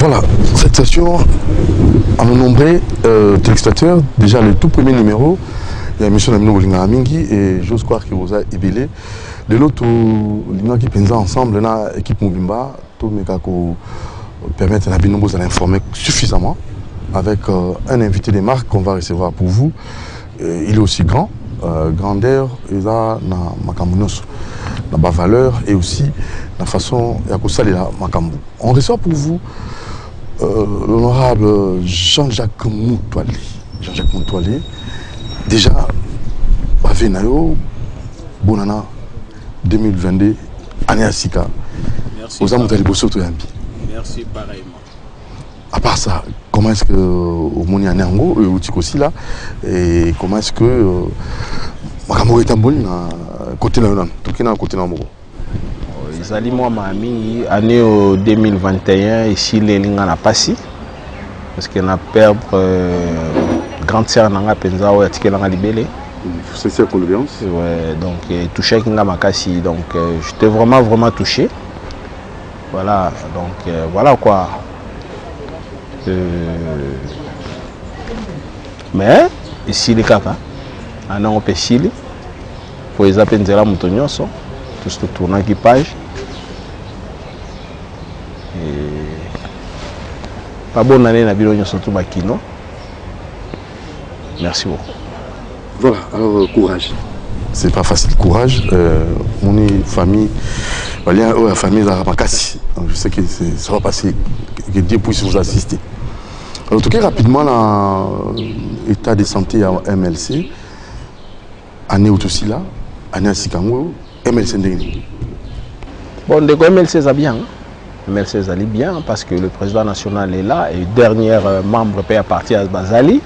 Voilà, cette session a nombré téléspectateurs. Déjà, le tout premier numéro, il y a M. Namino Bolinga Mingi et j'ose croire qu'il vous a ébélé. De l'autre, l'Union qui pense ensemble, l'équipe Mobimba, tout le monde permettre à Nabino de l'informer suffisamment avec un invité des marques qu'on va recevoir pour vous. Il est aussi grand, grandeur, il a la valeur et aussi la façon Makambu. On reçoit pour vous l'honorable Jean-Jacques Moutouali. Jean-Jacques Moutouali, déjà, Bavenayo, Bonana 2022, année à Sika. Merci. Merci pareillement. À part ça, comment est-ce que au Moni Anango, au aussi là, et comment est-ce que Makambo est un bon côté là, tout qui est côté là. Ils allaient moi mamie année 2021 ici les lignes n'a pas si parce qu'on a perdu grande sœur nanga penza ou atike nanga libélé. C'est condoléances. Ouais, donc touché kinga makasi donc j'étais vraiment touché. Voilà, donc voilà quoi. Mais ici les caca, on peut chili pour les appeler là moutonyoso, tout ce tournant équipage. Pas bonne année na bino surtout makino. Merci beaucoup. Voilà, alors courage. C'est pas facile, courage. Mon famille, la famille de Makassi. Je sais que ça va passer, que Dieu puisse vous assister. En tout cas, rapidement, l'état de santé à MLC, année aussi là, année à Sikango, MLC Ndengni. Bon, de MLC ça bien. MLC ça bien parce que le président national est là et le dernier membre peut partir à Bazali.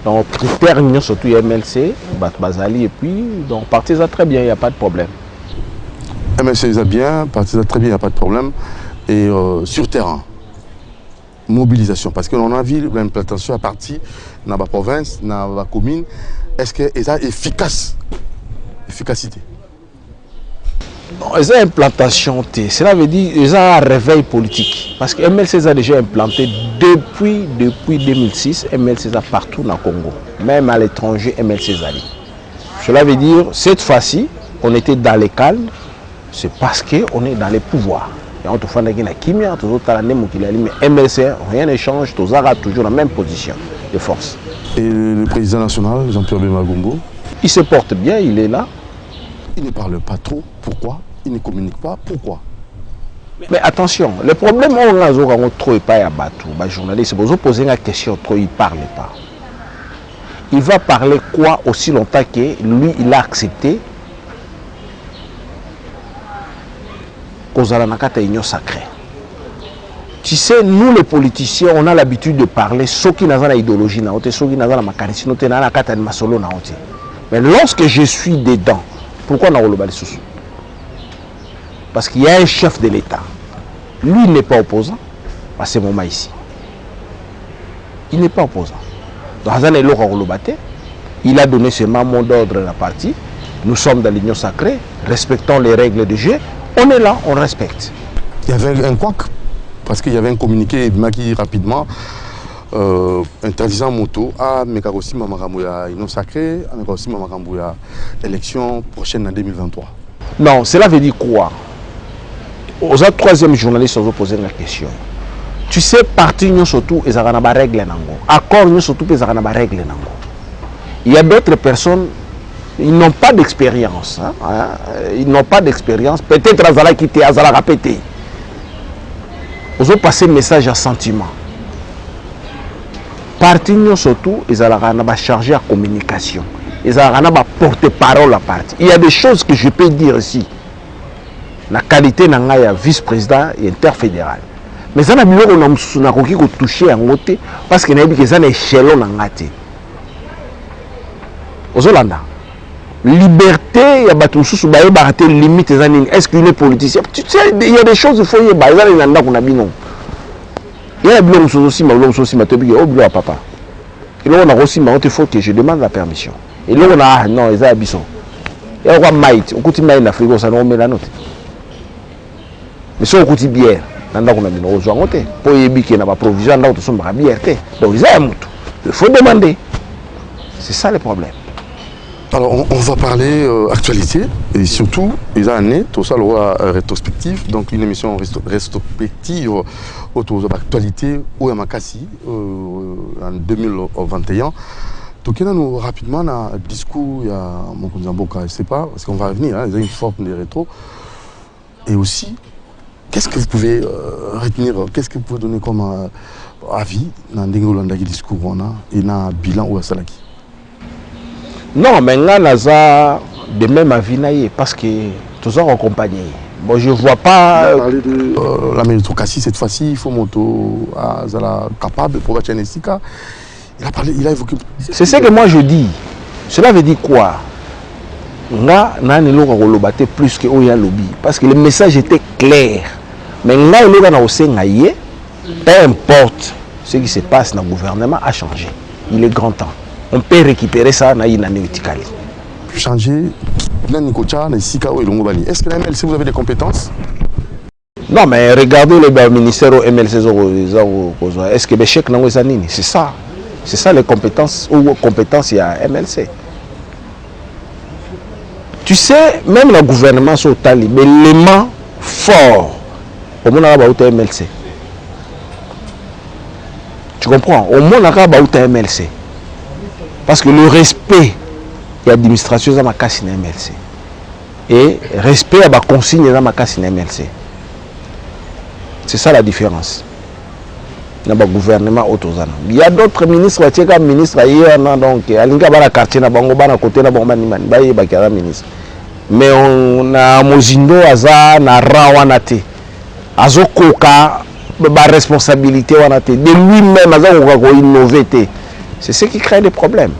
Donc, critère surtout MLC, Bazali et puis, donc, partir ça très bien, il n'y a pas de problème. MLC ça bien, partir ça très bien, il n'y a pas de problème. Et sur terrain, mobilisation, parce que l'on a vu l'implantation à partir de la province, de la commune, est-ce que c'est efficace? Efficacité? Non, c'est implantation, cela veut dire qu'ils ont un réveil politique. Parce que MLC a déjà implanté depuis 2006, MLC a partout dans le Congo. Même à l'étranger, MLC a. Cela veut dire, cette fois-ci, on était dans les calmes, c'est parce qu'on est dans les pouvoirs. Et on te fait la kimia, mais MLC, rien ne change, tous aura toujours la même position de force. Et le président national, Jean-Pierre Bemba-Gombo? Il se porte bien, il est là. Il ne parle pas trop. Pourquoi? Il ne communique pas. Pourquoi? Mais attention, le problème, on a trop pas à battre. Les journalistes, si vous posez une question, trop, il ne parle pas. Il va parler quoi aussi longtemps que lui, il a accepté qu'on a une union sacrée. Tu sais, nous les politiciens, on a l'habitude de parler ceux qui n'ont pas d'idéologie, ceux qui n'ont pas de macarisi, mais lorsque je suis dedans, pourquoi on a le balai sous? Parce qu'il y a un chef de l'État. Lui, il n'est pas opposant à ce moment ici. Il n'est pas opposant. Il a donné seulement mot d'ordre à la partie. Nous sommes dans l'union sacrée, respectons les règles du jeu. On est là, on respecte. Il y avait un couac, parce qu'il y avait un communiqué qui rapidement interdisant moto à Mekarosi Mamakambuya union sacrée, à Mekarosi Mamakambuya élection prochaine en 2023. Non, cela veut dire quoi? Aux troisième journaliste, on va poser la question. Tu sais, parti surtout, ils ont des règles. Accord surtout, ils ont des règles. Il y a d'autres personnes, ils n'ont pas d'expérience. Ils n'ont pas d'expérience. Peut-être Azala qui était Azala répété. Ils ont passé le message à sentiment. Parti surtout, ils ont chargé à communication. Ils ont porte-parole à partir. Il y a des choses que je peux dire ici. La qualité de vice-président et interfédéral. Mais ça n'a pas touché à côté parce qu'il y a un échelon dans la tête. Aux Hollandais, liberté, il y a des limites. Est-ce qu'il est politicien? Tu sais, il y a des choses qu'il faut y avoir. Il y a des choses qui papa. Et là, on a aussi il faut que je demande la permission. Et là, on a non, ils ont abissé. Il y a un maït, on coûte maït en Afrique, ça nous met la note. Mais si on coûte bière, nanda kuna bino ozwango te po yebiki na ba provision nda to somba bierte donc ils aiment tout il faut demander c'est ça le problème. Alors on va parler actualité et surtout ils ont année tout ça le rétrospective donc une émission rétrospective autour de l'actualité au Yamakasi en 2021. Donc il y a nous rapidement un discours il y a mon Mboka je sais pas parce qu'on va revenir hein, il y a une forme de rétro et aussi qu'est-ce que vous pouvez retenir, qu'est-ce que vous pouvez donner comme avis dans le discours on a et dans le bilan ou à Salaki? Non, mais là, de même avis parce que tout ça accompagné. Bon, je vois pas. Parler de la méritocratie cette fois-ci, il faut moto à Zala capable pour battre Nesika. Il a évoqué. C'est ce que moi je dis. Cela veut dire quoi? Nga nani lo kolobate plus que oya lobby parce que le message était clair. Mais là il est dans Osengaye, peu importe ce qui se passe dans le gouvernement a changé. Il est grand temps. On peut récupérer ça dans une année utikali. Changer est-ce que la MLC vous avez des compétences? Non mais regardez le ministère au MLC est-ce que le chèque n'a pas nini? C'est ça. C'est ça les compétences ou compétences il y a MLC. Tu sais, même le gouvernement sur Tali, mais l'élément fort, au monde a MLC. Tu comprends? Au monde a MLC. Parce que le respect de l'administration est ma casse MLC. Et respect à la consigne est ma casse MLC. C'est ça la différence. Dans le gouvernement autozana. Il y a d'autres ministres qui sont ministres donc alinga bana quartier na bango bana côté na bango mani baye bakara ministre. Mais on a mozindo aza na rawana te. Azokoka ba responsabilité wana te. De lui-même azokoka ko innover te. C'est ce qui crée des problèmes.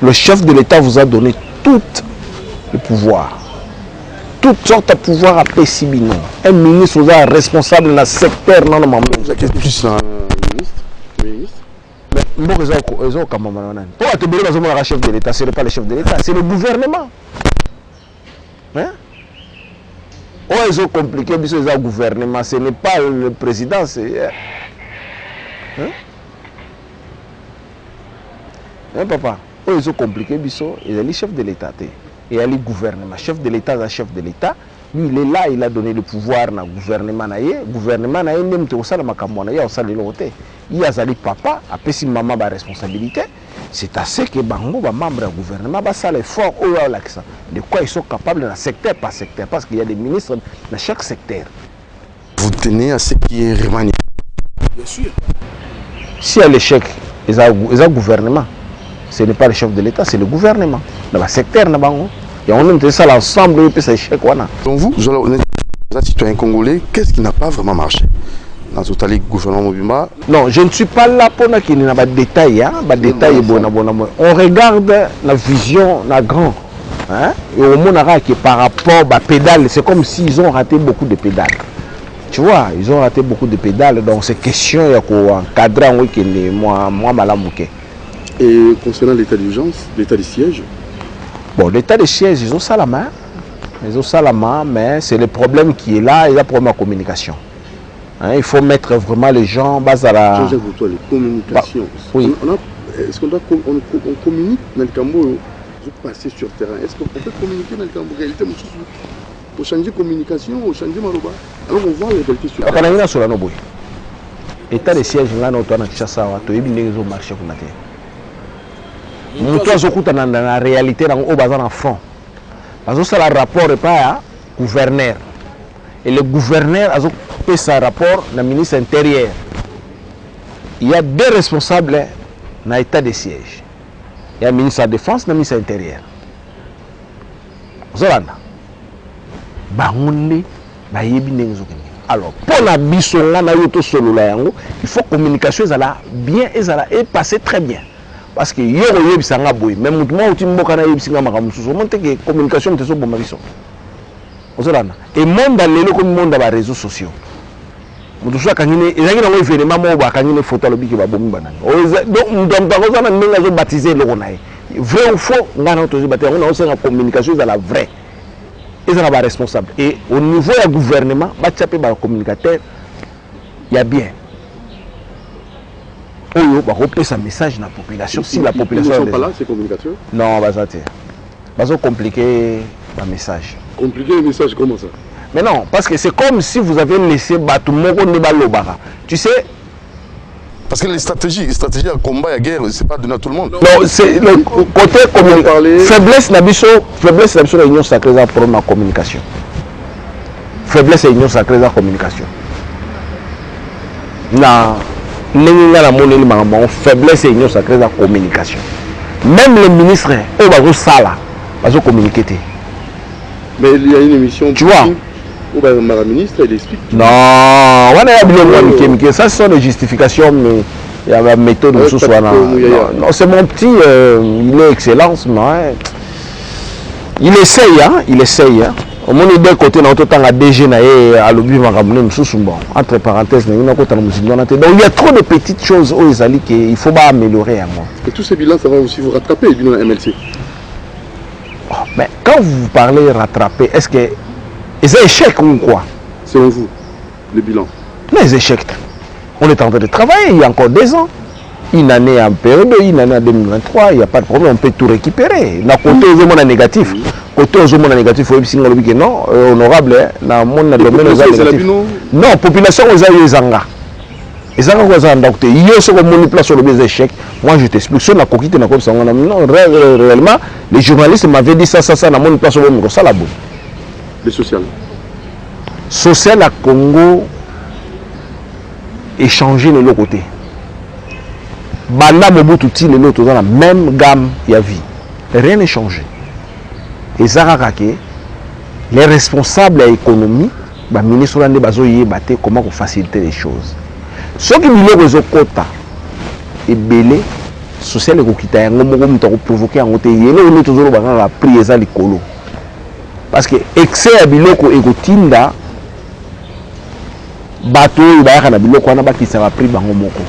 Le chef de l'État vous a donné tout le pouvoir. Toutes sortes de pouvoirs à Pessibino. Un ministre vous a responsable dans le secteur non non la question plus un ministre. Mais pour être chef de l'État, ce n'est pas le chef de l'État, c'est le gouvernement. Hein? Oh, ils ont compliqué le gouvernement, ce n'est pas le président, c'est. Hein? Hein, papa? Oh, ils ont compliqué il est le chef de l'État. Et il y a le gouvernement. Chef de l'État, le chef de l'État. Lui, il est là, il a donné le pouvoir au gouvernement. Le gouvernement a même été au sein de ma campagne. Il y a aussi l'autre. Il y a le papa, après si maman a la responsabilité. C'est assez que bango ba membre du gouvernement ba ça l'effort de quoi ils sont capables dans secteur par secteur parce qu'il y a des ministres dans chaque secteur. Vous tenez à ce qui est remanié. Bien sûr. Si il y a l'échec, ils ont le gouvernement. Ce n'est pas le chef de l'État, c'est le gouvernement. Dans le secteur, et on a ça l'ensemble de ces échecs. Donc vous, citoyen congolais, qu'est-ce qui n'a pas vraiment marché dans le gouvernement Mobimba? Non, je ne suis pas là pour qu'il n'y ait pas de détails. On regarde la vision, la grande. Hein? Et au monde que par rapport à pédales, c'est comme s'ils ont raté beaucoup de pédales. Tu vois, ils ont raté beaucoup de pédales. Donc c'est question d'encadrer moi malamouké. Et concernant l'état d'urgence, l'état de siège? Bon, l'état de siège, ils ont ça la main. Ils ont ça la main, mais c'est le problème qui est là, il y a le problème de communication. Hein, il faut mettre vraiment les gens bas à la... Jean-Jacques Boutois, les communications. Bah, oui. Est-ce qu'on communique dans le Cambo pour passer sur le terrain? Est-ce qu'on peut communiquer dans le Cambo? Réalité, pour changer la communication, pour changer Maroba. Alors on voit les réalités sur le terrain. L'état de siège, là, nous avons un marché. Nous avons la réalité dans le fond. Parce que c'est le rapport pas au gouverneur. Et le gouverneur a fait son rapport au ministre intérieur. Il y a deux responsables dans l'état de siège. Il y a le ministre de la Défense et le ministre intérieur. Alors, pour la mission, il faut que la communication bien et passer très bien. Parce que yo yo bisanga boy même mutumo utimboka na yebisinga makamususu monte que communication te so bomba biso ozolana et monde lelo comme monde ba réseaux sociaux mutuso akangine ezangi na événement mo ba kangine photo lobiki ba bombi banani donc ndom ta kozana ndinga zo baptiser loko nae vrai ou faux ngana to zo bater on a aussi la communication za la vraie ils sont responsables. Et au niveau du gouvernement, il y a un communicateur, il y a bien. Il y a un message dans la population. Si la population ne sont pas là, ces communicateurs? Non, c'est compliqué le message. Compliqué le message, comment ça? Mais non, parce que c'est comme si vous avez laissé Batumoko Nebalobara. Tu sais. Parce que les stratégies à combat et à guerre, c'est pas donné à tout le monde. Non, c'est le côté faiblesse de l'union sacrée pour la communication. Faiblesse de l'union sacrée de la communication. Faiblesse de l'union sacrée de la communication. Même les ministres, eux, ils vont communiquer. Mais il y a une émission. Tu vois? Où la ministre, elle explique. Non, ça ce sont des justifications, mais il y a la méthode de ce soir. Non, c'est mon petit, il est excellence, mais il essaye, hein, il essaye. Hein. Au moins, d'un côté, on a autant à DG, à l'objet, entre parenthèses, donc il y a trop de petites choses aux alliés qu'il faut pas améliorer. Et tous ces bilans, ça va aussi vous rattraper, les bilans MLC. Mais quand vous parlez rattraper, est-ce que c'est échec ou quoi? Selon vous, le bilan? Les échecs. On est en train de travailler, il y a encore 2 ans. Une année en période, une année en 2023, il n'y a pas de problème, on peut tout récupérer. Dans le côté aux hommes négatifs, côté aux hommes négatifs, il faut dire que non, honorable, dans le monde domaine aux négatifs. Non, population aux aïeux zanga. Et ça, on va donc il y a ce qu'on manipule sur les échecs. Moi, je t'explique. Sur la coquille, non, réellement, les journalistes m'avaient dit ça, dans mon place sur le micro, ça la bonne. Les social. Social à Congo est changé de l'autre côté. Banda Mobutu les l'autre dans la même gamme il y a vie. Rien n'est changé. Et ça les responsables de l'économie, les ministres de l'économie, comment faciliter les choses. Ce qui est réseau quota et belé social et qui t'a provoqué en côté il est toujours la prise à l'écolo parce que excès à biloko et gotinda bateau il va na biloko na baki ça va pris bango moko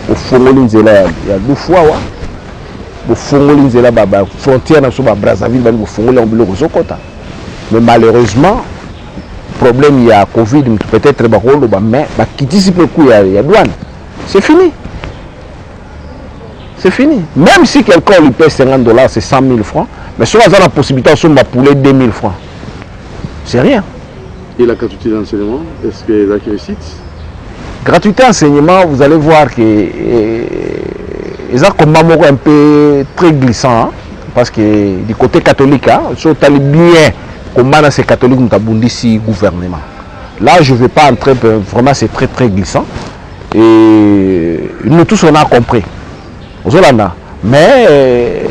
au fongoli nzela ya 2 fois wa au fongoli nzela ba frontière na so ba Brazzaville ba fongoli en biloko zokota mais malheureusement problème il y a Covid peut-être mais qui dissipe le coup il y a douane c'est fini. C'est fini. Même si quelqu'un lui paie $50, c'est 100 000 francs, mais si on a la possibilité de pouler 2 000 francs, c'est rien. Et la gratuité d'enseignement, est-ce que les acquis récitent? Gratuité d'enseignement, vous allez voir que ils ont un combat un peu très glissant, hein, parce que du côté catholique, hein, si on est bien combat dans ces catholiques, nous avons dit gouvernement. Là, je ne vais pas entrer, vraiment c'est très très glissant. Et nous tous on a compris. Mais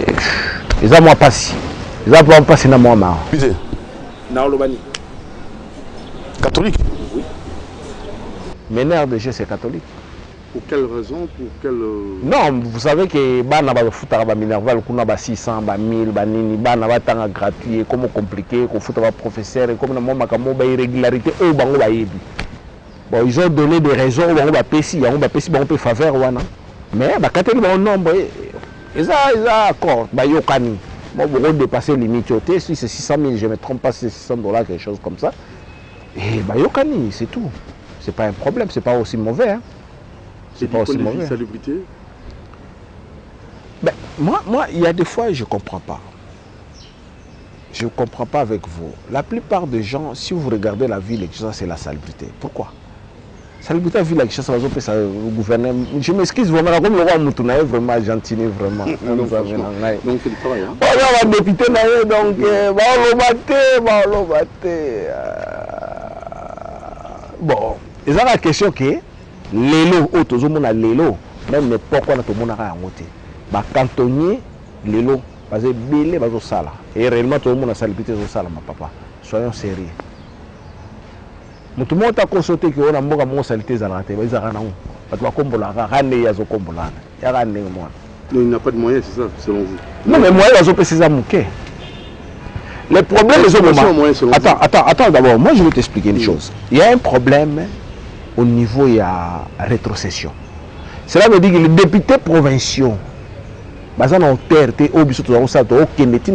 ils ont moi passé. Ils ont passé dans moi marre. Catholique? Oui. Mais l'air de jeu c'est catholique. Pour quelle raison? Pour quelle... Non, vous savez que bana ba futa ba minerval kuna ba 600 ba 1000 ba nini bana ba tanga gratuit comme compliqué ko futa ba professeur comme na moma ka mo ba irrégularité o bango ba yebi. Bon, ils ont donné des raisons où on va payer, on va payer, on peut faveur wana. Mais bah catholique bon nombre ils ont accord bah yokani. Bon, vous dépasser limite si c'est 600 000, je me trompe pas, c'est $600 quelque chose comme ça. Et bah yokani, c'est tout. C'est pas un problème, c'est pas aussi mauvais hein. C'est pas aussi mauvais. Salubrité. Ben, moi, il y a des fois, je ne comprends pas. Je ne comprends pas avec vous. La plupart des gens, si vous regardez la ville, c'est la salubrité. Pourquoi? Salubrité, la ville, le gouvernement. Je m'excuse vraiment, comme le roi Moutouna est vraiment gentil, vraiment. Donc, on fait du travail. Hein? On va député, donc, bon, c'est la question que l'élo, l'élo, même pourquoi on a tout le monde à monter. Bah, cantonnier, l'élo, parce que belé, bah, sala. Et réellement, tout le monde a salubrité au sala, ma papa. Soyons sérieux. Tout le monde a constaté que on a beaucoup de saleté dans la tête. Ils ont il n'a pas de moyens, c'est ça, selon vous? Non, mais moi, ils ont fait ça mouquet. Les problèmes, attends, d'abord, moi je vais t'expliquer une chose. Il y a un problème au niveau de la rétrocession. Cela veut dire que les députés provinciaux, au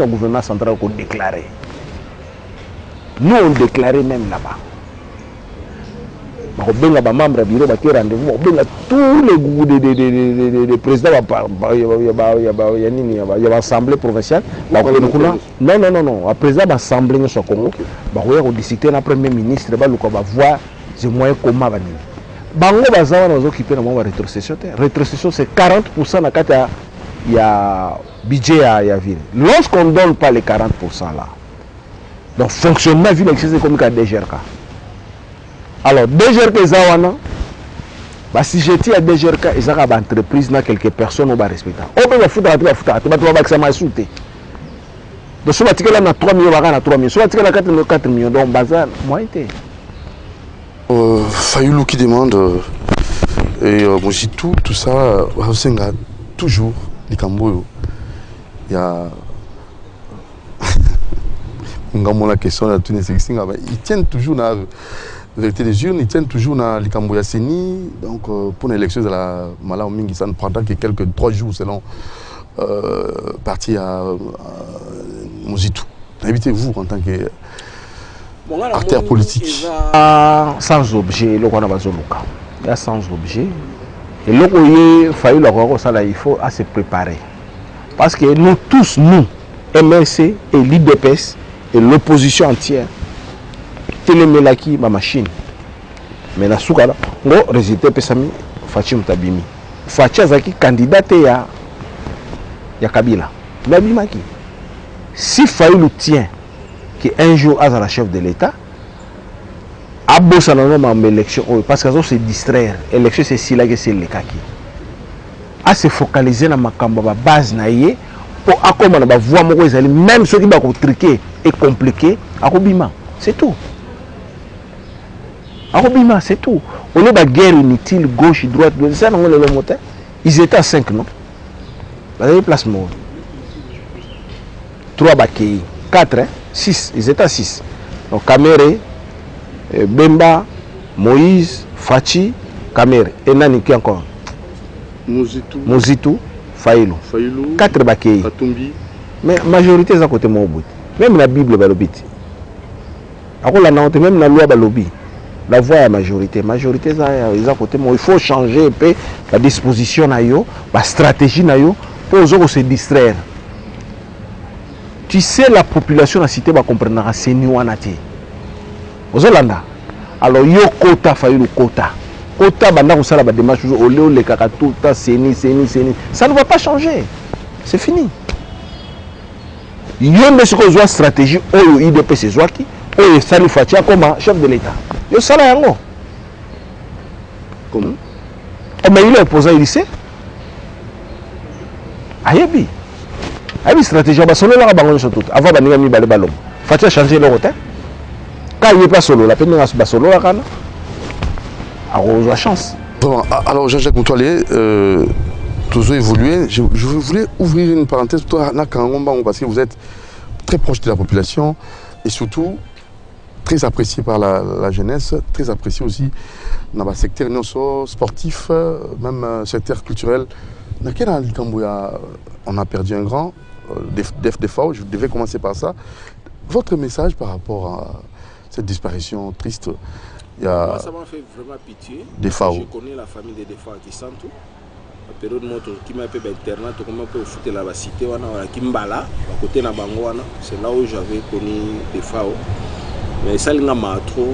gouvernement central ont déclaré. Nous, on déclarait même là-bas. On a membres bureau qui rendez-vous. On a tous les goûts des présidents. Il y a l'Assemblée provinciale. Non. Le président de l'Assemblée de Congo. On a discuté avec le Premier ministre. On va voir les moyens comment va venir. Bango bazawa nous occuper dans la rétrocession. Rétrocession c'est 40% dans le il y a budget à ville. Lorsqu'on ne donne pas les 40% là, donc fonctionnement ville c'est comme un DGRK. Alors DGRK zawana, bah si j'étais à DGRK, ils ont une entreprise dans quelques personnes on va respecter. On peut foutre tu vas voir que ça m'a sauté. Donc sur l'article là on a 3 millions, on a 3 millions. Sur l'article là 4 millions, donc bazar moi été. Fayoulou qui demande et moi j'ai tout ça toujours les Camboyo. Il y a la question de tous les ils tiennent toujours dans la vérité des urnes, ils tiennent toujours dans les Camboya Seni. Donc pour l'élection de la Malawi, ça ne prendra que quelques 3 jours selon parti à Mozitou. Invitez-vous en tant que acteur politique. Sans objet, il y a sans objet. Et là, il faut se préparer. Parce que nous tous, nous, MLC et l'IDPS et l'opposition entière, télémélaki ma machine. Mais la soukala, le résultat pesami Fachi Moutabimi. Fachi Azaki candidat ya Kabila. Mabimaki. Si Fayoulou tient qu'un jour à la chef de l'État, à bosser dans l'élection, parce qu'ils se distraire. L'élection c'est si là que c'est le cas qui. À se focaliser dans ma base naïe pour accompagner ma voix même ceux qui vont triquer et compliquer, c'est tout. C'est tout. On est dans la guerre inutile, gauche, droite, ils étaient à 5, non? Vous avez place 3 bakei, 4, 6, ils étaient à 6. Donc Kamere, Bemba, Moïse, Fachi, Kamere. Et Nani qui encore? Mozitou, Faïlou. 4 bakei. Mais la majorité est à côté de mon bout. Même la Bible est à l'obit. Même la loi est à l'obit. La voix est à la majorité. La majorité est à côté de moi. Il faut changer un peu la disposition, la stratégie pour se distraire. Tu sais, la population de la cité va comprendre que c'est nous. Aux Hollanda. Alors, yo quota, Fayoulou quota. Quota, la démarche, les kakatouta, séni. Ça ne va pas changer. C'est fini. Il y a une stratégie, il y a des Zouaki, il y a des Fatia comme chef de l'État. Il y a ça. Comment? Mais il est opposant, il sait. Ayabi. Ayabi stratégie, solo là, avant de nous aller ballon. Fatia changer le route. Quand il n'est pas solo, la peine de solo là, on a la chance. Bon, alors Jean-Jacques Moutoilé, toujours évolué. Je voulais ouvrir une parenthèse parce que vous êtes très proche de la population et surtout très apprécié par la jeunesse, très apprécié aussi dans le secteur sportif, même secteur culturel. Dans quel on a perdu un grand, DFDFAO, je devais commencer par ça. Votre message par rapport à cette disparition triste? Moi, ça m'a fait vraiment pitié. Je connais la famille des DFAO qui sont tout. La période qui m'a fait internat, comment on peut foutre la cité, qui m'bala, à côté de Bango, c'est là où j'avais connu des FAO. Mais ça, il y a trop,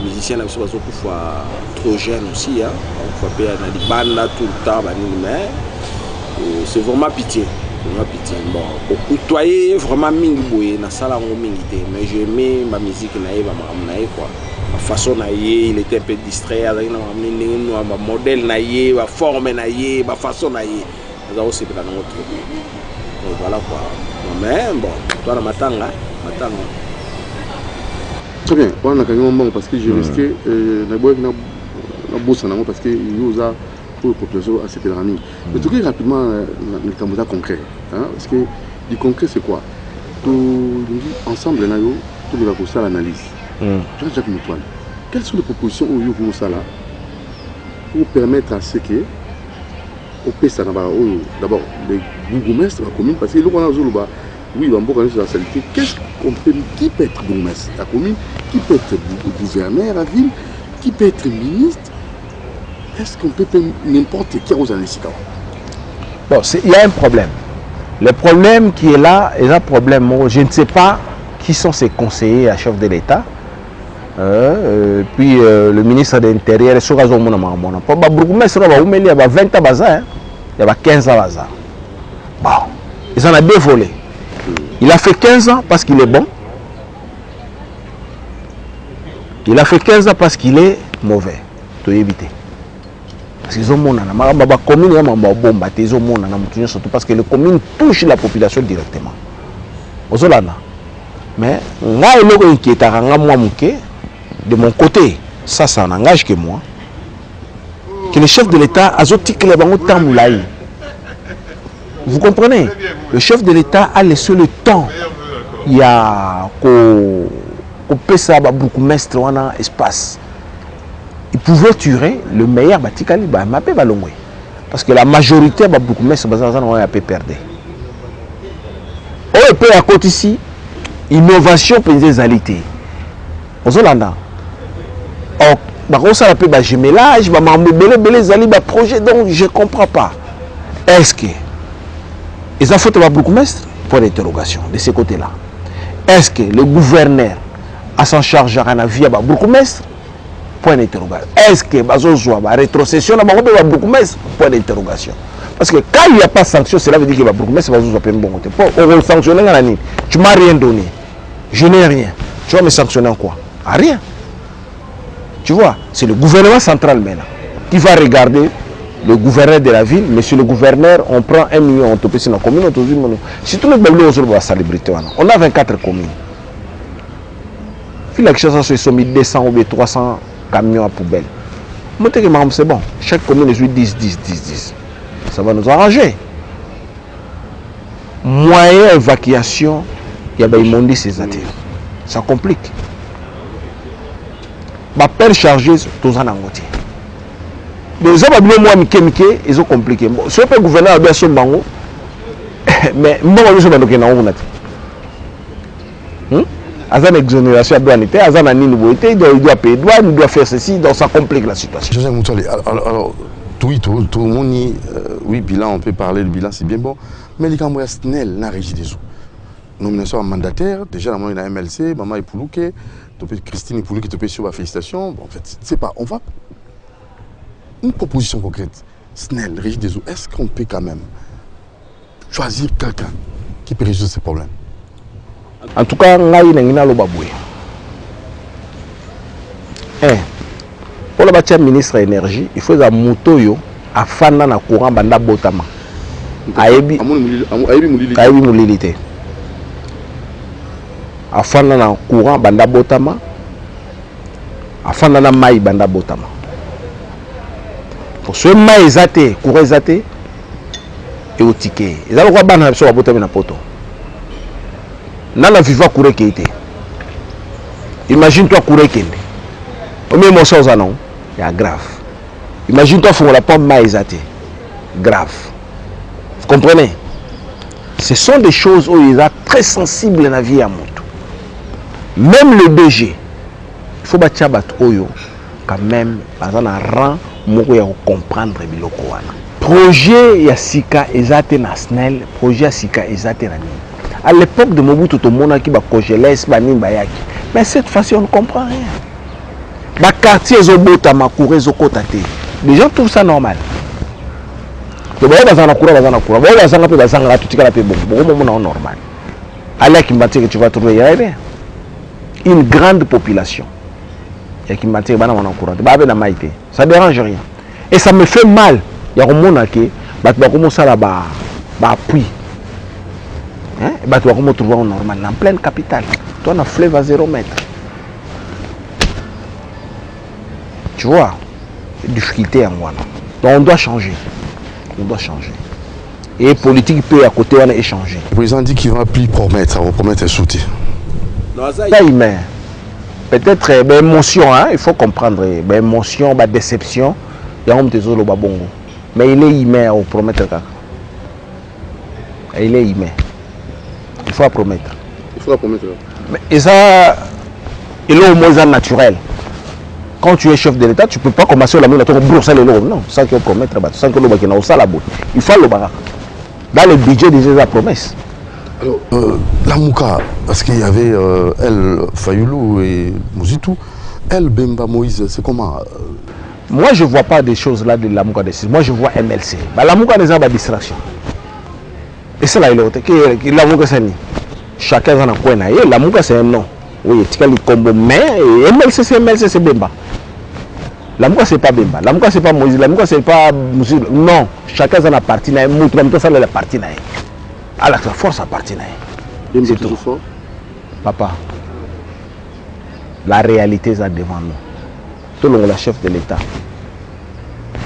les musiciens sont trop jeunes aussi. On peut faire des bandes tout le temps, mais c'est vraiment pitié. Bon, pour côtoyer vraiment mingi na sala mingi, mais j'aimais ma musique quoi. La façon il était un peu distrait avec ma modèle ma forme ma façon ça aussi pour notre voilà quoi. Mais bon, toi matanga. Très bien, on a quand même parce que je risquais la bourse parce que il y a pour la population à cette année. Mais tout rapidement, le Cambodia concret. Parce que le concret, c'est quoi? Tout ensemble, tout le va pour ça l'analyse. Jean-Jacques Moutoilé, quelles sont les propositions au Yougou Sala pour permettre à ce que, au PSA, d'abord, les bourgmestres de la commune, parce que nous, on a oui, on peut connaître la saleté. Qu'est-ce qu'on peut, qui peut être bourgmestre à la commune, qui peut être gouverneur à la ville, qui peut être ministre? Est-ce qu'on peut n'importe qui aux années? Bon, il y a un problème. Le problème qui est là est un problème. Je ne sais pas qui sont ses conseillers à chef de l'État. Puis le ministre de l'Intérieur, il y a 20 ans, il y a 15 ans. Bon, ils en ont deux volets. Il a fait 15 ans parce qu'il est bon. Il a fait 15 ans parce qu'il est mauvais. Tu dois éviter. Parce qu'ils ont mon commune, surtout parce que les communes touchent la population directement. Mais moi, de mon côté, ça n'engage que moi, que le chef de l'État a zotique les bancs temps moulaï. Vous comprenez? Le chef de l'État a laissé le temps. Il y a qu'au ça beaucoup mestre en espace. Il pouvait tuer le meilleur batikali parce que la majorité va beaucoup mestre a perdu. On peut à côté ici innovation pour les alité. Aux Hollandais. Ça peut être jumelage, projet, donc je ne comprends pas. Est-ce que ils ont fait beaucoup mestre? Point d'interrogation de ce côté-là. Est-ce que le gouverneur a s'en charge à la vie à beaucoup mestre? Point d'interrogation. Est-ce que la rétrocession a beaucoup mestre? Point d'interrogation. Parce que quand il n'y a pas de sanction, cela veut dire que beaucoup mestre va se faire bon côté. On va sanctionner à la nuit. Tu ne m'as rien donné. Je n'ai rien. Tu vas me sanctionner en quoi? À rien. Tu vois, c'est le gouvernement central maintenant qui va regarder le gouverneur de la ville. Monsieur le gouverneur, on prend 1 million, on te paye sur la commune, on te dit, si tout le monde va célébrité, on a 24 communes. Il y a quelque chose, ils sont mis 200 ou 300 camions à poubelle. C'est bon, chaque commune est 10, 10, 10, 10. Ça va nous arranger. Moyen évacuation, il y a des immondices, ces ateliers. Ça complique. Ma père chargé tous en angoté. Les gens ils ont compliqué. Ce n'est pas le gouverneur de son bango, mais moi je suis une exonération douanité, il doit payer douane, il doit faire ceci, donc ça complique la situation. Alors, tout le monde dit, oui, bilan, on peut parler, le bilan c'est bien bon, mais les Camerounais, c'est la régie des eaux. Nomination en mandataire, déjà la moyenne à MLC, maman Ipoulouke, Christine Ipoulouke qui te paye sur la félicitation. Bon, en fait, c'est pas, on va. Une proposition concrète, SNEL, régie des eaux, est-ce qu'on peut quand même choisir quelqu'un qui peut résoudre ces problèmes? En tout cas, on a une baboué. Pour le ministre de l'énergie, il faut que moto yo à faire un courant banda botama. Aïbi moulilité. Afin na courant banda botama, afin na maï banda botama. Pour ce maï zate, courant zate, et au ticket. Ils ont le droit de faire botama na poto. Nana viva courir qui était. Imagine-toi courir qui est. Au même moment ça non, il y a grave. Imagine-toi faire la pomme maï zate, grave. Vous comprenez? Ce sont des choses où ils sont très sensibles dans la vie à moto. Même le DG, il faut bâtir Oyo quand même, dans un rang, pour comprendre le projet Yassika Ezate National, projet Yassika Ezate Nani. À l'époque de Mobutu, tout le monde qui va congeler, mais cette fois-ci, on ne comprend rien. Les quartiers Zobota, Makouré, Zokotate, les gens trouvent ça normal. Les gens trouvent ça normal. Allez, qui que tu vas trouver, il y a rien. Une grande population. Ça ne dérange rien. Et ça me fait mal. Il y a un monde qui commence à appui. Tu vas trouver un normal en pleine capitale. Tu as un fleuve à 0 mètre. Tu vois, difficulté en moi. Donc on doit changer. On doit changer. Et politique peut à côté, on a échangé. Le président dit qu'il ne va plus promettre, on va promettre un soutien. Peut-être émotion, hein? Il faut comprendre. Émotion, déception, il y a un petit peu de bongo. Mais il est humain, on promet. Il est humain. Il faut la promettre. Il faut la promettre. Mais ça, il est au moins naturel. Quand tu es chef de l'État, tu ne peux pas commencer la mine à brosser les lots. Non, sans qu'il promettre, sans que l'on ait ça la boue. Il faut le barak. Dans le budget déjà la promesse. Alors, la Mouka, parce qu'il y avait elle, Fayoulou et Mouzitou, elle, Bemba Moïse, c'est comment Moi, je ne vois pas des choses là de la Mouka. Moi, je vois MLC. Bah, la Mouka, c'est une distraction. Et c'est là, il est la Mouka, c'est chacun en a quoi. La Mouka, c'est un nom. Oui, tu as le combo, mais MLC, c'est Bemba. La Mouka, c'est pas Bemba. La Mouka, c'est pas Moïse. La Mouka, c'est pas Moussa. Non, chacun en a parti. Moussa, ça, la partie. Alors, la force a parti. C'est toujours fort. Papa, la réalité est devant nous. Tout le monde est chef de l'État.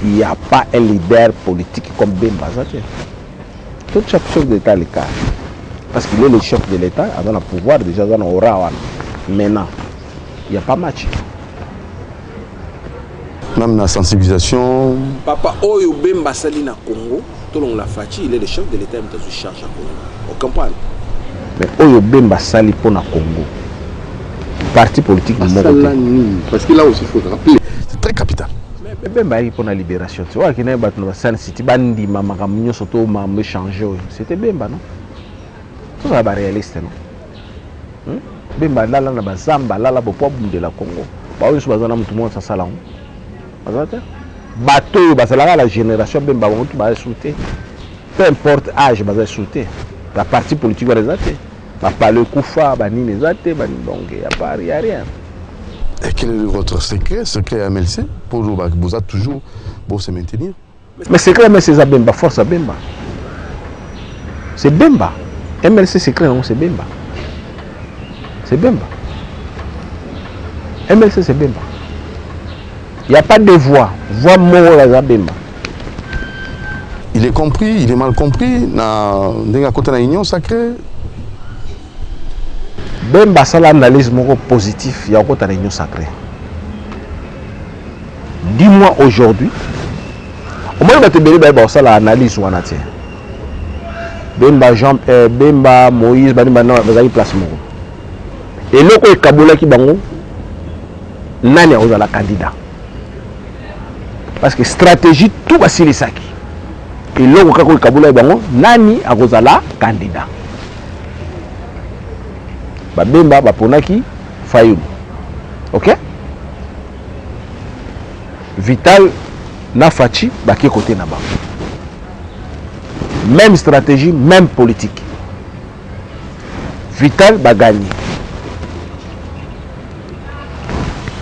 Il n'y a pas un leader politique comme Bemba. Tout chef de l'État est le cas. Parce qu'il est le chef de l'État, il a le pouvoir, déjà, il aura. Maintenant, il n'y a pas match. Même la sensibilisation. Papa, Oyo Bemba Salina Congo, tout le monde l'a fait, il est le chef de l'État, il est charge à Congo. On comprend. Mais Oyo Bemba Sali pour le Congo. Parti politique de Mokote. Parce que là aussi, il faut rappeler. C'est très capital. Mais Bemba est pour la libération. Tu vois qu'il y a un San City, Bandi, Mamaramigno, Soto, Mamé changé. C'était Bemba, non? Tout ça va réaliste, non? Bemba, là, là, là, Zamba, là, là, pour de la Congo. Bah, oui, tout le monde, ça, ça, là. Bateau, la génération Bemba, tout va sauter. Peu importe l'âge, va sauter. La partie politique va résulter. Pas le Koufa, donc il n'y a rien. Et quel est votre secret à MLC pour vous toujours pour se maintenir? Mais secret MLC c'est Bemba, force à Bemba. C'est Bemba. MLC secret non, c'est Bemba. C'est Bemba. MLC c'est Bemba. Il n'y a pas de voix. Voix mort à Bemba. Il est compris, il est mal compris. Dans la union sacrée. Bemba, c'est l'analyse positive. Il y a encore une union sacrée. Dis-moi aujourd'hui. Au moins, tu as ça l'analyse. Bemba, Jean, Bemba, Moïse, Bemba, non, vous avez place. Et là, il y a Kaboula qui bango. Nani a la candidat. Parce que stratégie, tout va s'y saki. Et là, il y a Kaboula bango. Nani a la candidat. Bemba, Baponaki, Fayoulou. Ok? Vital, Nafachi, Baki côté Naba. Même stratégie, même politique. Vital, Bagani.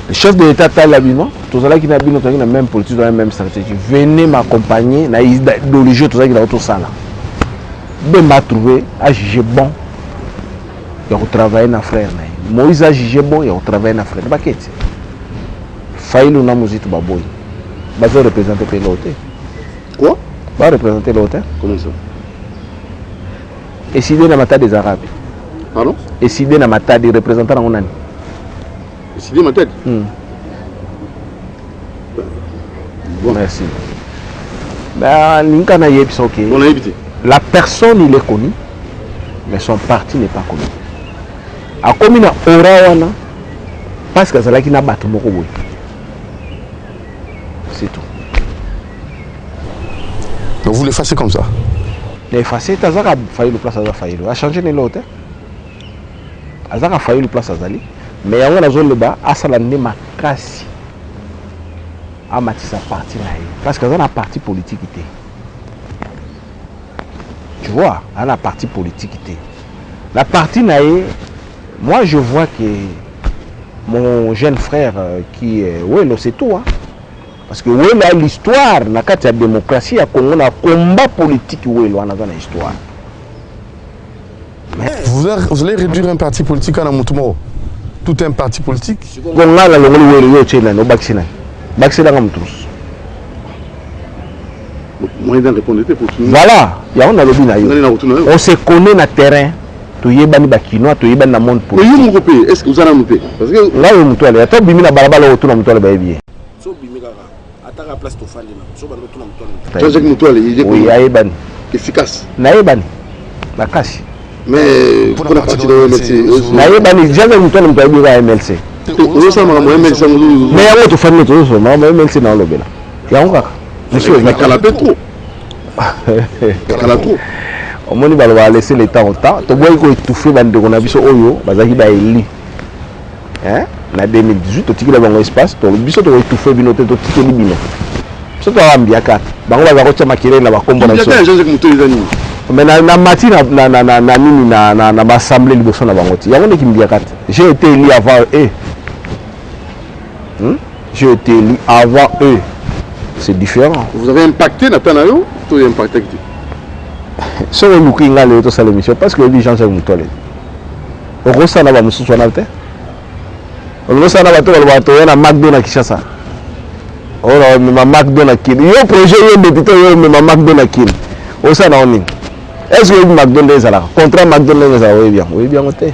Le chef de l'État Talabino, tout ça qui n'a pas la même politique, la même stratégie. Venez m'accompagner dans l'idéologie, tout ça qui n'a pas ça là. Bemba a trouvé, a jugé bon. Il a travaillé avec frère. Moïse a jugé bon, il a travaillé avec frère. Baketi. Faïlou na Mouzitou Baboy. Va représenter l'autre. Quoi? Va représenter l'autre. Comment ça? Et si il y a des des Arabes. Pardon? Et si il y a des représentants en Onani. Et si il y a des Bon. Merci. La personne, il est connu, mais son parti n'est pas connu. A comme il Orawana, parce que c'est là qu'il n'a pas tout le monde. C'est tout. Donc vous l'effacez comme ça? L'effacer, tu as failli le place à Faïlou. A changé l'autre. A failli le place à Zali. Mais il y a une zone là-bas, à Salane Makasi. À Matissa parti là. Parce que c'est un parti politique. Tu vois, à la partie politique. La partie naïe, moi je vois que mon jeune frère qui est Welo, c'est tout. Hein? Parce que Welo a l'histoire, dans la démocratie, on a un combat politique Welo dans l'histoire. Vous allez réduire un parti politique à Moutoumoro? Tout un parti politique? Voilà, il y a un lobby. On se connaît dans le terrain. Tu y es dans le monde politique. Est-ce que vous allez monter? Parce que là, il y a un la barabara autour de la baby. Jean-Jacques Moutoile, il est efficace. Naïban, la casse. Mais pour la partie de MLC, naye bani jamais mutone mutabi wa MLC on ça m'a MLC mais yango to fani to so ma MLC na lobela yango kaka monsieur na kala trop kala trop omoni balo va laisser le temps au temps to boy ko étouffer bande ko na biso oyo bazaki ba eli hein na 2018 to tikila bango espace to biso to étouffer bino te to tikeli bino biso to ambia kaka bango ba ko tshama kirela na bakombo na biso mais na mati na nini na assemblée liboso na bango ti yango ndeki mbia kata j'ai été élu avant eux j'ai été élu avant eux c'est différent. Vous avez impacté Nathanayo ou impacté qui so le luki ngale to sala mission parce que les gens sont mutole au rosa na ba mususu na te au rosa na ba to ba to na McDonald's Kinshasa ora me McDonald's kin yo projet yo député yo me McDonald's kin au ça na oni est-ce que McDonald's là contrat McDonald's ça oui bien côté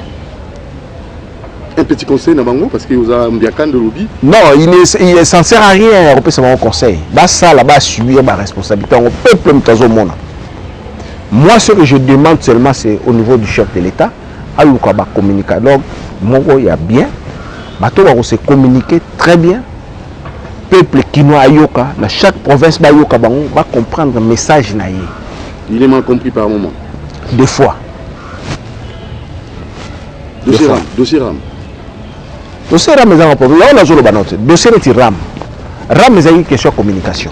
un petit conseil na bango parce que vous a mbiakan de lobby non il s'en sert à rien on peut seulement conseil bah ça là-bas subir ma responsabilité au peuple mtazo mona. Moi, ce que je demande seulement, c'est au niveau du chef de l'État, à l'Ukaba communiquer. Donc, Mongo, il y a bien, bateau va se communiquer très bien. Peuple kinois Ayoka, dans chaque province Bayoka, va comprendre le message naïe. Il est mal compris par moment. Des fois. Dossier RAM. Dossier RAM, là, on a joué le banote. Dossier RAM. RAM, c'est une question de communication.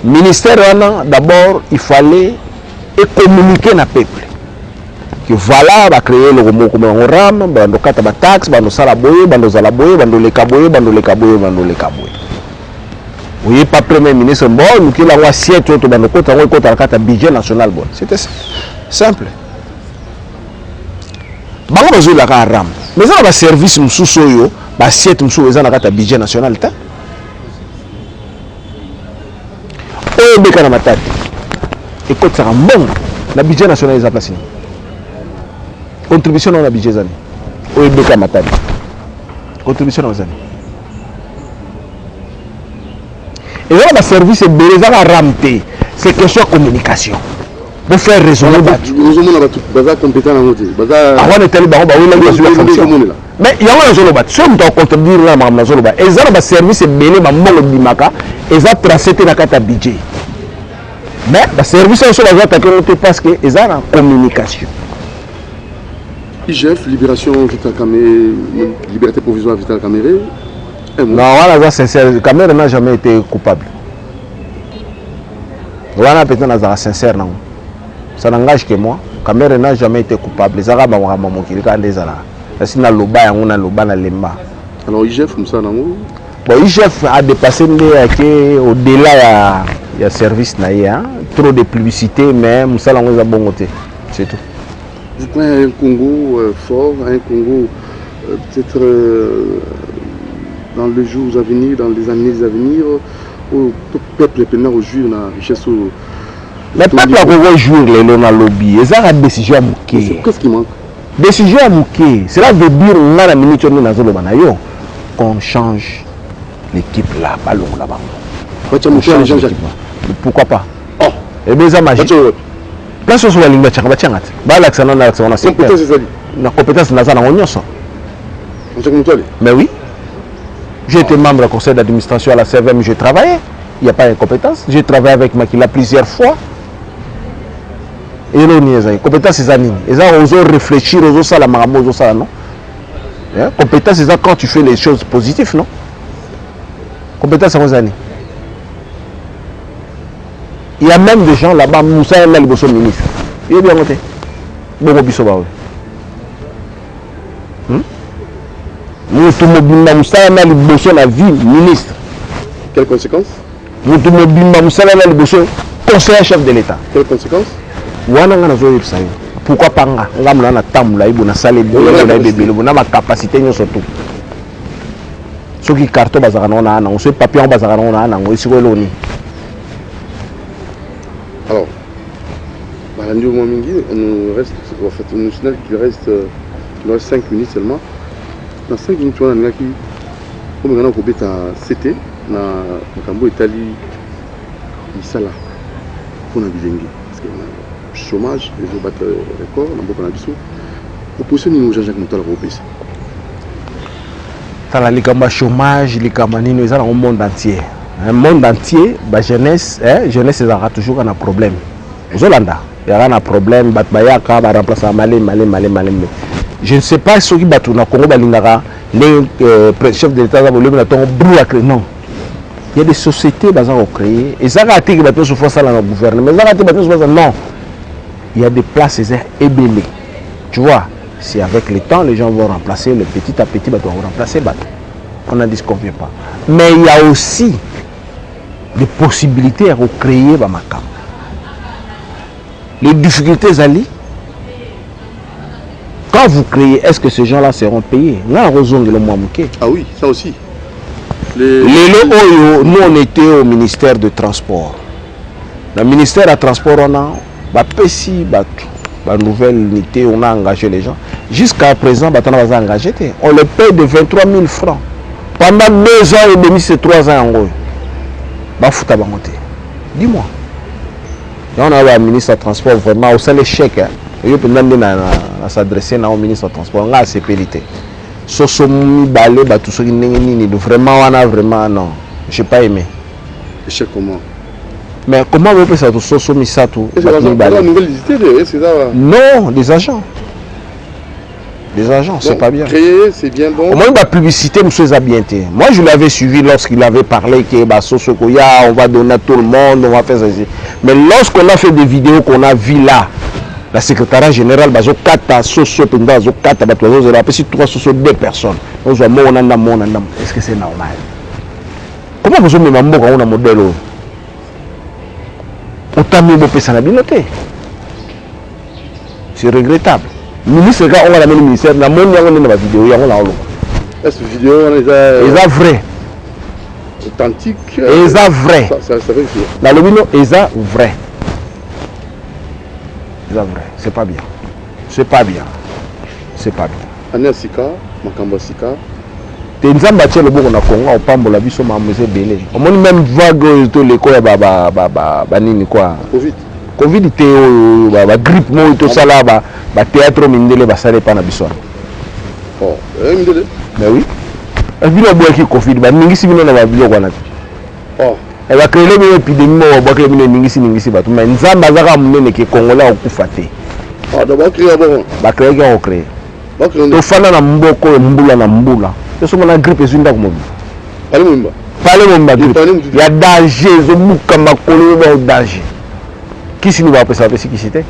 Ministère, d'abord, il fallait communiquer na peuple que voilà va créer le romo comme un ram bando kata ba taxe bando sala boye bando zala boye bando le kaboye oui pas premier ministre bon nous qui la roi siècle to bando kota ngoi kota kata budget national bon c'était simple bango bazo la ka ram mais ça va service mususu yo ba siècle mususu ezana kata budget national ta o beka na matati écoute ça bon la budget national est placé contribution dans la budget zani o beka matati contribution dans zani et là le service est beleza la ramté c'est question de communication pour faire raisonner baza compétent na moté baza on est tellement ba on a sur la fonction mais il y a un zolo bat so mto contribuer na ma zolo bat et ça le service est belé ba mbongo bimaka et ça tracé na kata budget. Mais le service est sur la voie parce que ils ont en communication. IGF, Libération Vital Caméré, Liberté Provisoire Vital Caméré. Non, voilà, c'est sincère. Caméré n'a jamais été coupable. Voilà, peut-être sincère, non. Ça n'engage que moi. Caméré n'a jamais été coupable. Les Arabes ont ramené qui regardent les Arabes. Parce qu'il y a le bas, on a le bas, lemba. Alors IGF, comme ça, non. Bon, IGF a dépassé au-delà. Il y a service naïa, trop de publicité, mais Moussa Lango a bon côté. C'est tout. Vous prenez un Congo fort, un Congo peut-être dans les jours à venir, dans les années à venir, où le peuple peut nous jouir la richesse. Le peuple a jouir le lobby. Et ça a décision à Mouké. Qu'est-ce qui manque? Décision à Mouké. Cela veut dire qu'on change l'équipe là, pas long là-bas. Pourquoi pas? Oh, et bien ça magique. Place sur la ligne de Tchanga Tchangat. Bah l'accent on a la compétence na za na onyoso. Mais oui. J'ai été membre du conseil d'administration à la CVM, j'ai travaillé. Il n'y a pas de compétence. J'ai travaillé avec Makila plusieurs fois. Et les compétences c'est années. Ils ont réfléchi aux ça la maramo ça non. Compétence c'est quand tu fais les choses positives non. Compétence c'est aux années. Il y a même des gens là-bas, Moussa est le bosso ministre. Il est bien monté. Bon, biso ba. Moussa est le bosso la vie ministre. Quelles conséquences? Moussa est le bosso conseiller chef de l'État. Quelles conséquences? Pourquoi pas nga? Nga muna tamula ibu na salle de na bebele na ma capacité surtout. Ce qui carton bazara na na, ce papier bazara na na, ngo isiko loni. Alors, nous reste, en fait, il reste 5 minutes seulement. Dans 5 minutes, on a comme on a CT, na Cambo Italie, Isala, pour la bilingue. Parce que chômage, ils ont battu le record, on a vu. Vous positionnez Jean-Jacques Moutala au PC. Dans le chômage, les camanines, ils ont un monde entier. Un monde entier, la jeunesse, jeunesse, ils ont toujours un problème. Aux Hollandais, il y a un problème, Batbayaka va remplacer Malé. Je ne sais pas ce qui battent au Congo, les chefs de l'État, non. Il y a des sociétés qui sont créées. Et ça a été que les gens dans le gouvernement. Non. Il y a des places ébélées. Tu vois, si avec le temps, les gens vont remplacer, le petit à petit, vont remplacer. On n'en disconvient pas. Mais il y a aussi des possibilités à recréer Bamaka. Les difficultés, Zali, quand vous créez, est-ce que ces gens-là seront payés? Ah oui, ça aussi. Nous, on était au ministère de Transport. Le ministère de Transport, on a la nouvelle unité, on a engagé les gens. Jusqu'à présent, on a engagé. On les paye de 23 000 francs. Pendant 2 ans et demi, c'est 3 ans en gros. Dis-moi. On a le ministre de Transport vraiment au sein des chèques. Il peut s'adresser au ministre de Transport. On a ces pénalités. Sosomi balé tout ce qui n'est vraiment on a vraiment non. J'ai pas aimé. Chèque comment? Mais comment vous faites ça tout sosomi ça tout? Non, des agents. Des agents, c'est pas bien. Créer, c'est bien bon. Au moins, la publicité, monsieur Zabienté. Moi, je l'avais suivi lorsqu'il avait parlé que Sosokoya, on va donner à tout le monde, on va faire ça. Mais lorsqu'on a fait des vidéos qu'on a vues là, la secrétaire générale, Soso, si 3 Soso, 2 personnes. Est-ce que c'est normal? Comment vous avez un modèle? Autant mieux que ça n'a bien noté. C'est regrettable. Ministre, on a le ministère, la monnaie, on a la vidéo, on a est-ce que vidéo, on est vrai? Authentique. Ça vrai. Ça veut dire. La lobino est vrai. C'est pas bien. C'est pas bien. C'est pas bien. Ané Sika, Makamba Sika. Tenzamba tchelo boko na Congo au pambola biso mamese belé. On moni même vague to le quoi ba nini quoi. Covid te ba grippe mo to sala ba théâtre mindele ba sala pa na biso. Oh, mindele. Mais oui. Abilo boy ki Covid ba ningisi bino na ba bilo kwa na. Oh. Et va créer une épidémie au Bakle Ningisi Batou. Mais Nzamba Zara Mouné qui est Congolais au Koufate. Ah, d'abord créer bon. Va créer qu'on crée. To fana na mboko mbula na mbula. To so na grippe ezinda ko mobi. Allez mumba. Parlez mumba. Il y a danger, zo muka makolo ba danger. Qui si nous va passer avec qui c'était?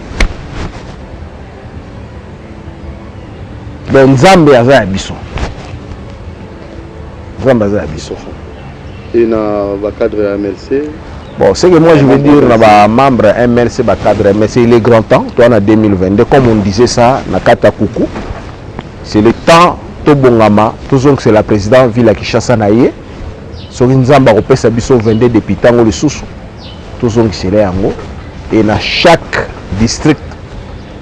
Ben Nzambe aza biso. Nzamba aza biso. Et dans le cadre MLC. Bon, c'est que moi je veux dire, dans le membre MLC, le cadre MLC, il est grand temps, toi en 2022, comme on disait ça, dans Katakoukou, c'est le temps, tout bongama, toujours que c'est la présidente Villa Kishasa Naye, sur une zamba, on peut s'habiller 22 députés, on les sous, toujours que c'est là, et dans chaque district,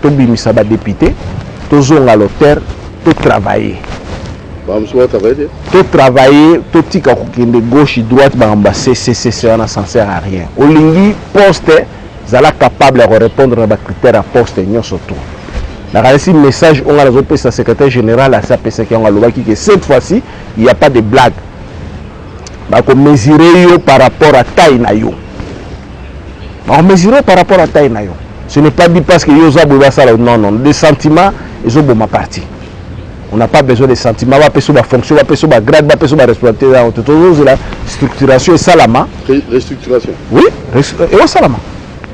tout bimisaba député, toujours à l'auteur, tout travailler. Tout travailler, tout petit de gauche et droite, ça ne sert à rien. Au lingi poste, vous êtes capable de répondre à des critères à poste. Surtout. Dans le message, on a le secrétaire général à SAPC qui cette fois-ci, il n'y a pas de blague. On mesurer par rapport à taille. On mesure par rapport à taille. Ce n'est pas dit parce que non, non. Des sentiments, ils ont ma partie. On n'a pas besoin de sentiments, on va passer la fonction, on va passer la grade, on va passer la responsabilité, toujours la structuration et salama. Restructuration. Oui, et au salama.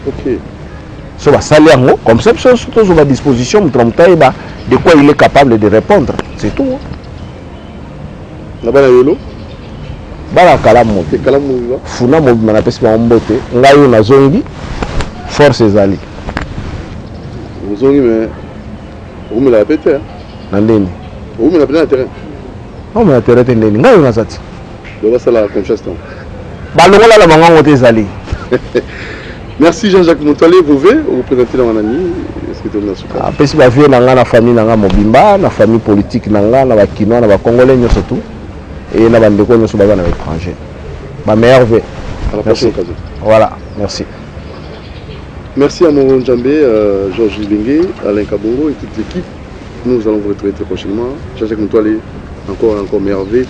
Ok. Ça va saler en haut, comme ça, toujours à disposition, de quoi il est capable de répondre. C'est tout. Là-bas, il y a l'eau. Bala kalamu. Kalamu. Funa mo na pesi ba mbote. Ngayo na zongi. Force ezali. Zongi mais vous me l'avez pété. Nandeni. Vous me l'avez pété terrain. On me terrain ndeni. Ngayo na zati. Donc ça la confiance donc. Balongola la bango ngote ezali. Merci Jean-Jacques Moutale, vous représentez dans mon ami. Est-ce que tu es là? Pesi ba vie na nga na famille na nga mobimba, na famille politique na nga na ba kino na ba congolais nyo surtout. Et na bande ko nyo so ba na étranger. Ma meilleure vœu. À la prochaine occasion. Voilà, merci. Merci à Moro Njambé, Georges Libengue, Alain Kabongo et toute l'équipe. Nous allons vous retrouver très prochainement. Jean-Jacques Moutoualé, encore merveille.